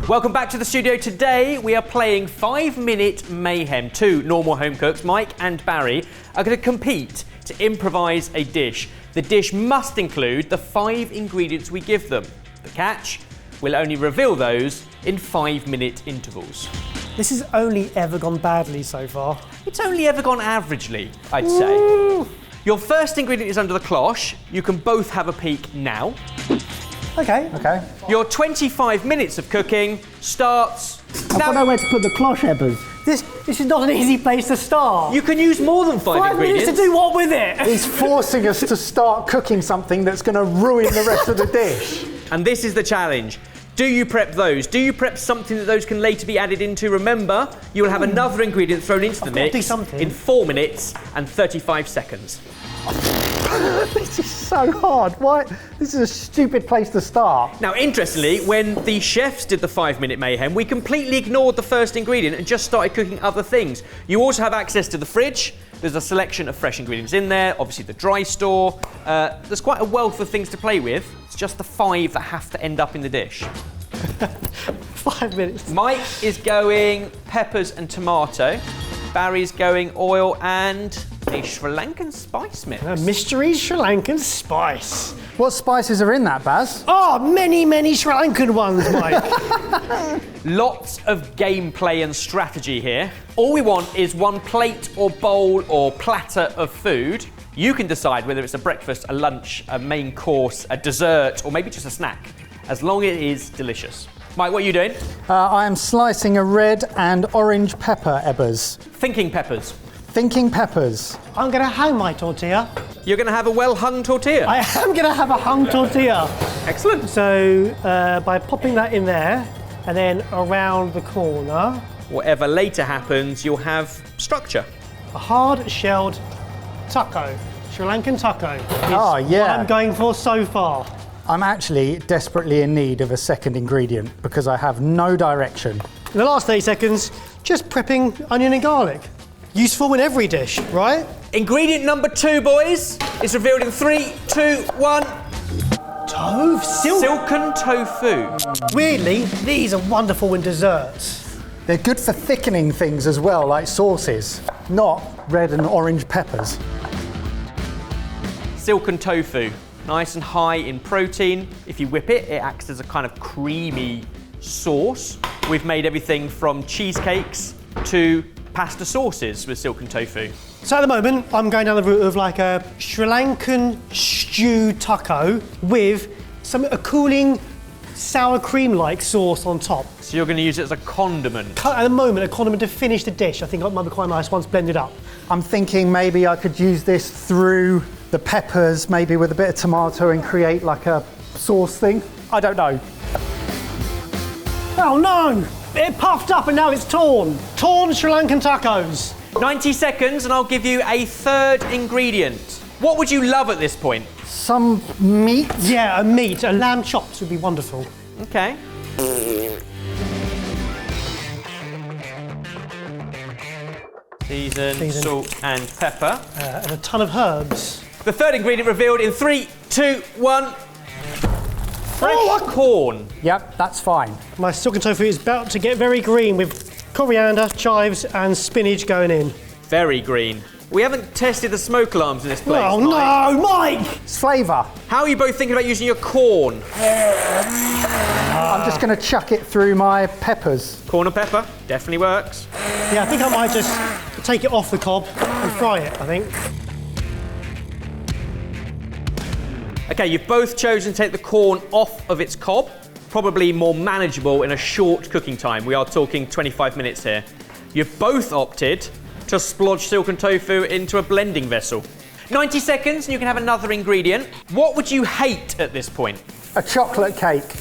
Welcome back to the studio. Today we are playing 5-Minute Mayhem. Two normal home cooks, Mike and Barry, are going to compete to improvise a dish. The dish must include the 5 ingredients we give them. The catch, we'll only reveal those in 5-minute intervals. This has only ever gone badly so far. It's only ever gone averagely, I'd say. Ooh. Your first ingredient is under the cloche. You can both have a peek now. Okay. Your 25 minutes of cooking starts I don't know where to put the cloche, Ebbers. This is not an easy place to start. You can use more than 5 ingredients. 5 minutes to do what with it? He's forcing us to start cooking something that's going to ruin the rest of the dish. And this is the challenge. Do you prep those? Do you prep something that those can later be added into? Remember, you will have another ingredient thrown into the mix in 4 minutes and 35 seconds. This is so hard. Why? This is a stupid place to start. Now, interestingly, when the chefs did the 5-minute mayhem, we completely ignored the first ingredient and just started cooking other things. You also have access to the fridge. There's a selection of fresh ingredients in there, obviously the dry store. There's quite a wealth of things to play with. It's just the 5 that have to end up in the dish. 5 minutes. Mike is going peppers and tomato. Barry's going oil and a Sri Lankan spice mix. A mystery Sri Lankan spice. What spices are in that, Baz? Oh, many Sri Lankan ones, Mike. Lots of gameplay and strategy here. All we want is one plate or bowl or platter of food. You can decide whether it's a breakfast, a lunch, a main course, a dessert, or maybe just a snack, as long as it is delicious. Mike, what are you doing? I am slicing a red and orange pepper, Ebbers. Thinking peppers. Thinking peppers. I'm going to hang my tortilla. You're going to have a well-hung tortilla. I am going to have a hung tortilla. Excellent. So, by popping that in there, and then around the corner. Whatever later happens, you'll have structure. A hard-shelled taco. Sri Lankan taco is what I'm going for so far. I'm actually desperately in need of a second ingredient because I have no direction. In the last 30 seconds, just prepping onion and garlic. Useful in every dish, right? Ingredient number 2, boys, is revealed in 3, 2, 1. Tofu. Silken tofu. Weirdly, these are wonderful in desserts. They're good for thickening things as well, like sauces, not red and orange peppers. Silken tofu, nice and high in protein. If you whip it, it acts as a kind of creamy sauce. We've made everything from cheesecakes to pasta sauces with silken tofu. So at the moment, I'm going down the route of like a Sri Lankan stew taco with a cooling sour cream-like sauce on top. So you're going to use it as a condiment? At the moment, a condiment to finish the dish. I think it might be quite nice once blended up. I'm thinking maybe I could use this through the peppers, maybe with a bit of tomato and create like a sauce thing. I don't know. Oh no! It puffed up and now it's torn. Torn Sri Lankan tacos. 90 seconds and I'll give you a third ingredient. What would you love at this point? Some meat? Yeah, a meat. A lamb chops would be wonderful. Okay. Season, salt and pepper. And a ton of herbs. The third ingredient revealed in 3, 2, 1. Fresh corn. Yep, that's fine. My silken tofu is about to get very green with coriander, chives and spinach going in. Very green. We haven't tested the smoke alarms in this place. Oh Mike. no, Mike! It's flavour. How are you both thinking about using your corn? I'm just going to chuck it through my peppers. Corn and pepper, definitely works. Yeah, I think I might just take it off the cob and fry it, I think. Okay, you've both chosen to take the corn off of its cob. Probably more manageable in a short cooking time. We are talking 25 minutes here. You've both opted to splodge silken tofu into a blending vessel. 90 seconds and you can have another ingredient. What would you hate at this point? A chocolate cake.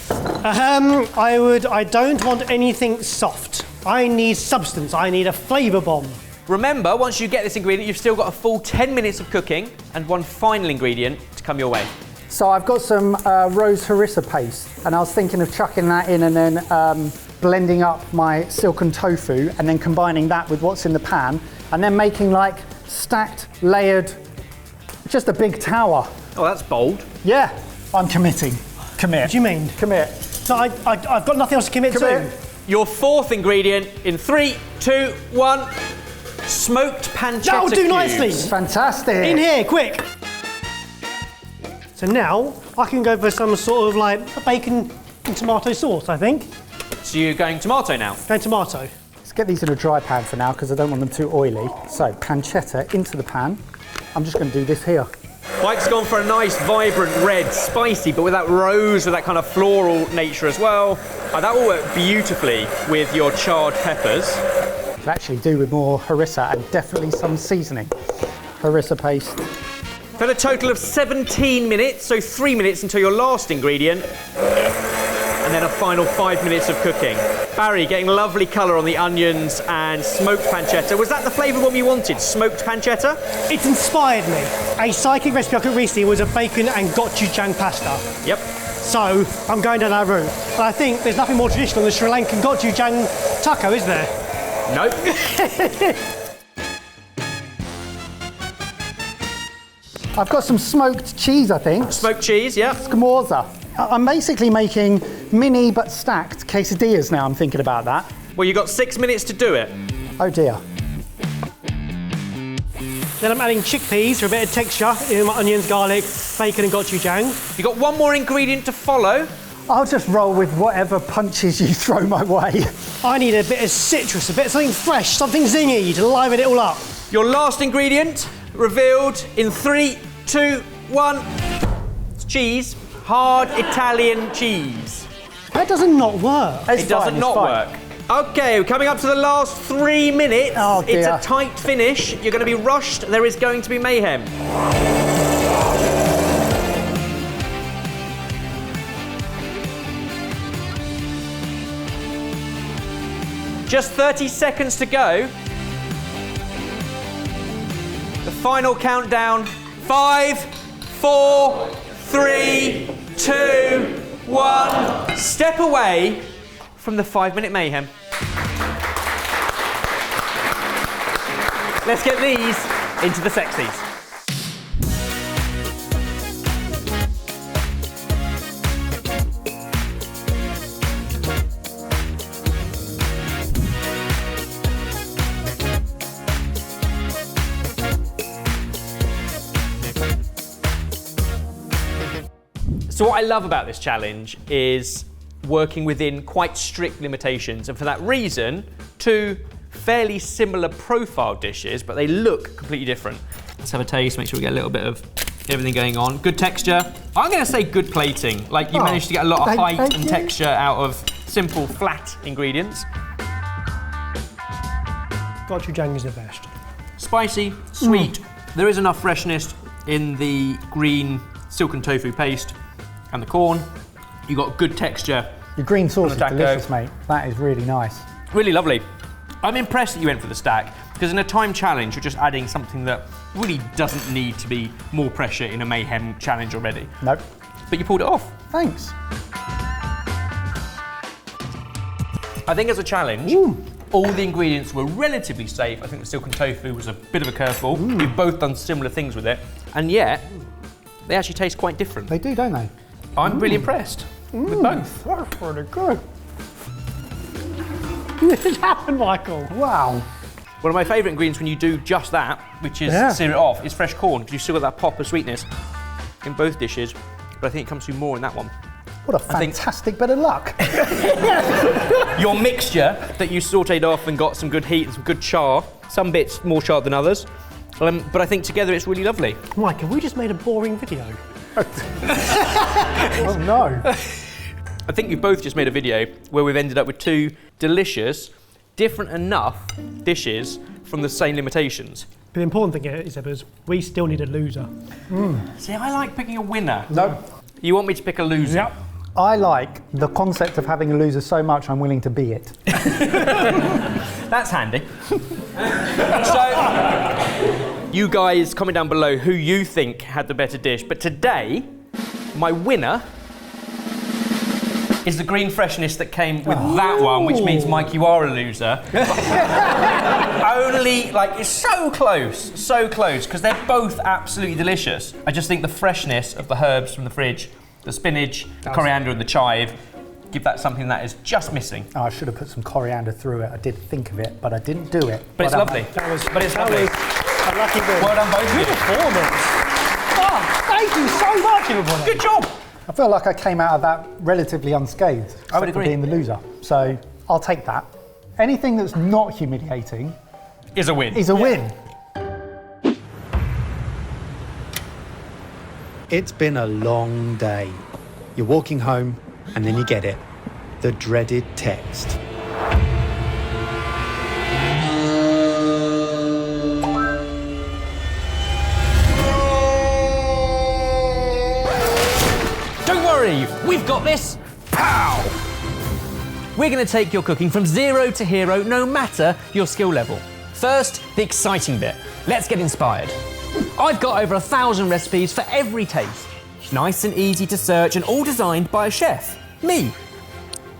I don't want anything soft. I need substance. I need a flavour bomb. Remember, once you get this ingredient, you've still got a full 10 minutes of cooking and one final ingredient to come your way. So I've got some rose harissa paste and I was thinking of chucking that in and then blending up my silken tofu and then combining that with what's in the pan and then making like stacked, layered, just a big tower. Oh, that's bold. Yeah, I'm committing. Commit. What do you mean? Commit. So I've got nothing else to commit to. Your fourth ingredient in 3, 2, 1. Smoked pancetta That'll do cubes. nicely. Fantastic. In here, quick. So now I can go for some sort of like a bacon and tomato sauce, I think. So you're going tomato now? Going tomato. Let's get these in a dry pan for now because I don't want them too oily. So pancetta into the pan. I'm just going to do this here. Mike's gone for a nice, vibrant red, spicy, but with that rose, with that kind of floral nature as well. That will work beautifully with your charred peppers. Could actually do with more harissa and definitely some seasoning. Harissa paste. For a total of 17 minutes, so 3 minutes until your last ingredient, and then a final 5 minutes of cooking. Barry, getting lovely colour on the onions and smoked pancetta. Was that the flavour one you wanted, smoked pancetta? It's inspired me. A Sidekick recipe I cooked recently was a bacon and gochujang pasta. Yep. So I'm going down that route. But I think there's nothing more traditional than Sri Lankan gochujang taco, is there? Nope. I've got some smoked cheese, I think. Smoked cheese, yeah. Scamosa. I'm basically making mini but stacked quesadillas now, I'm thinking about that. Well, you've got 6 minutes to do it. Oh dear. Then I'm adding chickpeas for a bit of texture in my onions, garlic, bacon and gochujang. You've got one more ingredient to follow. I'll just roll with whatever punches you throw my way. I need a bit of citrus, a bit of something fresh, something zingy to liven it all up. Your last ingredient, revealed in 3, 2, 1. It's cheese. Hard Italian cheese. That doesn't not work. It doesn't not work. Okay, we're coming up to the last 3 minutes. Oh, dear. It's a tight finish. You're going to be rushed. There is going to be mayhem. Just 30 seconds to go. The final countdown. 5, 4, 3, 2, 1. Step away from the 5-minute mayhem. Let's get these into the sexies. So what I love about this challenge is working within quite strict limitations, and for that reason, 2 fairly similar profile dishes, but they look completely different. Let's have a taste, make sure we get a little bit of everything going on. Good texture. I'm going to say good plating. Like you managed to get a lot of height and texture out of simple, flat ingredients. Gochujang is the best. Spicy, sweet. There is enough freshness in the green silken tofu paste and the corn. You got good texture. Your green sauce is taco. delicious, mate. That is really nice. Really lovely. I'm impressed that you went for the stack, because in a time challenge, you're just adding something that really doesn't need to be more pressure in a mayhem challenge already. Nope. But you pulled it off. Thanks. I think as a challenge, all the ingredients were relatively safe. I think the silken tofu was a bit of a curveball. You've both done similar things with it, and yet they actually taste quite different. They do, don't they? I'm really impressed with both. That's pretty good. What happened, Michael? Wow. One of my favourite ingredients when you do just that, which is sear it off, is fresh corn, because you've still got that pop of sweetness in both dishes, but I think it comes through more in that one. What a fantastic bit of luck. Your mixture that you sautéed off and got some good heat and some good char, some bits more charred than others, but I think together it's really lovely. Mike, have we just made a boring video? Oh no. I think you've both just made a video where we've ended up with 2 delicious, different enough dishes from the same limitations. But the important thing here is we still need a loser. See, I like picking a winner. No. You want me to pick a loser? Yep. I like the concept of having a loser so much I'm willing to be it. That's handy. So, you guys comment down below who you think had the better dish. But today, my winner is the green freshness that came with that one, which means, Mike, you are a loser. Only, like, it's so close, because they're both absolutely delicious. I just think the freshness of the herbs from the fridge, the spinach, the coriander and the chive, give that something that is just missing. Oh, I should have put some coriander through it. I did think of it, but I didn't do it. But it's Well done, lovely. mate. That was lovely. a lucky win. Well done, both of Good you. performance. Oh, thank you so much, everyone. Good job. I feel like I came out of that relatively unscathed. I would except for agree. being the loser. So I'll take that. Anything that's not humiliating Is a win. is a win. It's been a long day. You're walking home, and then you get it. The dreaded text. Don't worry, we've got this. Pow! We're going to take your cooking from 0 to hero, no matter your skill level. First, the exciting bit. Let's get inspired. I've got over 1,000 recipes for every taste. Nice and easy to search and all designed by a chef, me.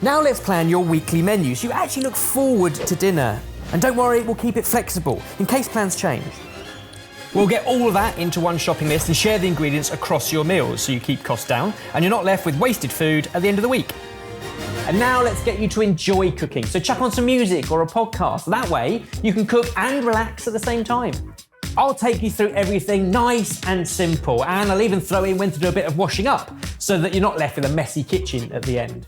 Now let's plan your weekly menu so you actually look forward to dinner. And don't worry, we'll keep it flexible in case plans change. We'll get all of that into one shopping list and share the ingredients across your meals so you keep costs down and you're not left with wasted food at the end of the week. And now let's get you to enjoy cooking. So chuck on some music or a podcast. That way you can cook and relax at the same time. I'll take you through everything nice and simple, and I'll even throw in when to do a bit of washing up so that you're not left with a messy kitchen at the end.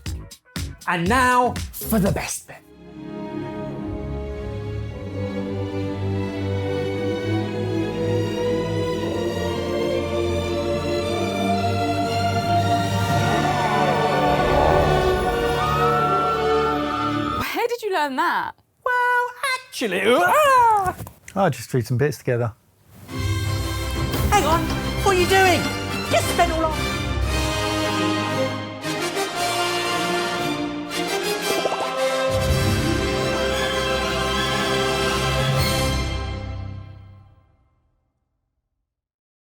And now for the best bit. Where did you learn that? Well, actually, I'll just threw some bits together. hang on, what are you doing? Just spent all our